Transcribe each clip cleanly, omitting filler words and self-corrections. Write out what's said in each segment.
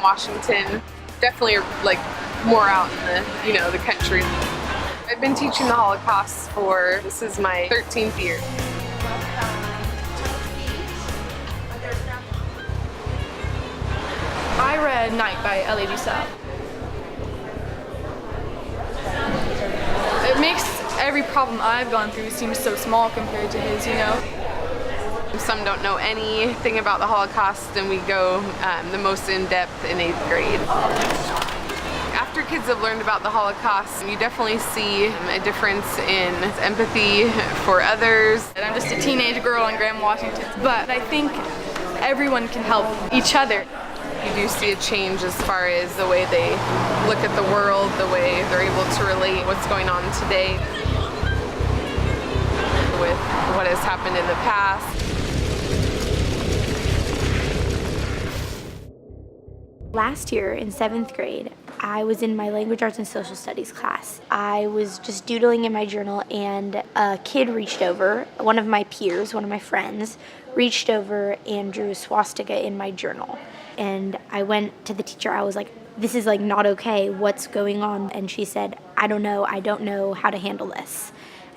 Graham, Washington. Definitely like more out in the country. I've been teaching the Holocaust this is my 13th year. I read Night by L.A.D. South. It makes every problem I've gone through seem so small compared to his, Some don't know anything about the Holocaust, and we go the most in-depth in 8th grade. After kids have learned about the Holocaust, you definitely see a difference in empathy for others. And I'm just a teenage girl in Graham, Washington, but I think everyone can help each other. You do see a change as far as the way they look at the world, the way they're able to relate what's going on today with what has happened in the past. Last year in 7th grade, I was in my language arts and social studies class. I was just doodling in my journal, and a kid reached over, one of my peers, one of my friends, reached over and drew a swastika in my journal. And I went to the teacher, I was like, this is like not okay, what's going on? And she said, I don't know how to handle this.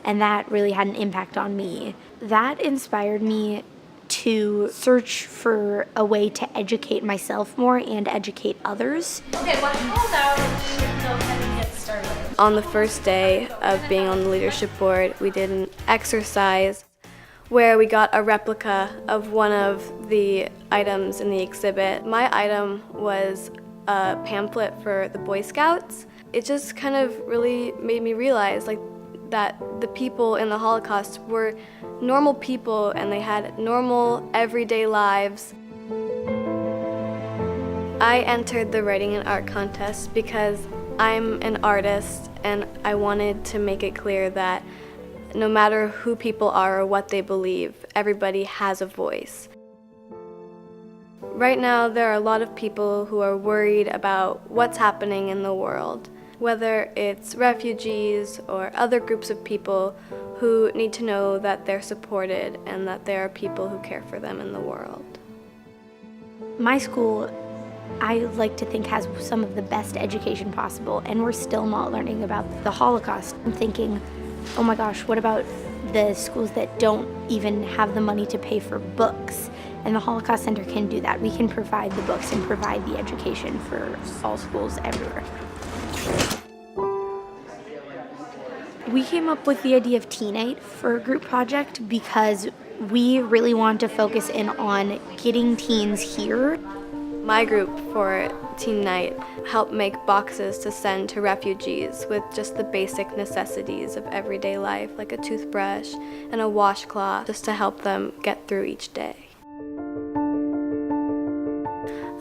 And that really had an impact on me. That inspired me to search for a way to educate myself more and educate others. Okay, well, now go ahead and get started. On the first day of being on the leadership board, we did an exercise where we got a replica of one of the items in the exhibit. My item was a pamphlet for the Boy Scouts. It just kind of really made me realize that the people in the Holocaust were normal people and they had normal everyday lives. I entered the writing and art contest because I'm an artist and I wanted to make it clear that no matter who people are or what they believe, everybody has a voice. Right now, there are a lot of people who are worried about what's happening in the world, whether it's refugees or other groups of people who need to know that they're supported and that there are people who care for them in the world. My school, I like to think, has some of the best education possible, and we're still not learning about the Holocaust. I'm thinking, oh my gosh, what about the schools that don't even have the money to pay for books? And the Holocaust Center can do that. We can provide the books and provide the education for all schools everywhere. We came up with the idea of Teen Night for a group project because we really want to focus in on getting teens here. My group for Teen Night helped make boxes to send to refugees with just the basic necessities of everyday life, like a toothbrush and a washcloth, just to help them get through each day.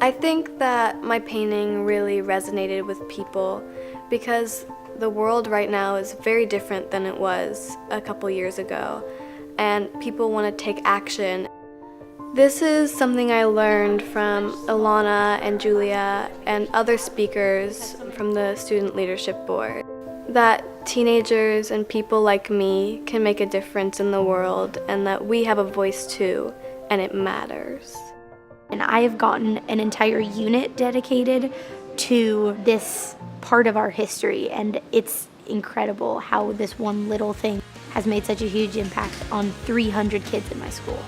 I think that my painting really resonated with people because the world right now is very different than it was a couple years ago, and people want to take action. This is something I learned from Ilana and Julia and other speakers from the Student Leadership Board, that teenagers and people like me can make a difference in the world and that we have a voice too, and it matters. And I have gotten an entire unit dedicated to this part of our history, and it's incredible how this one little thing has made such a huge impact on 300 kids in my school.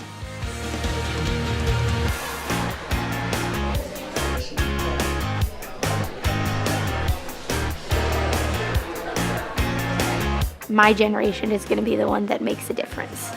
My generation is going to be the one that makes a difference.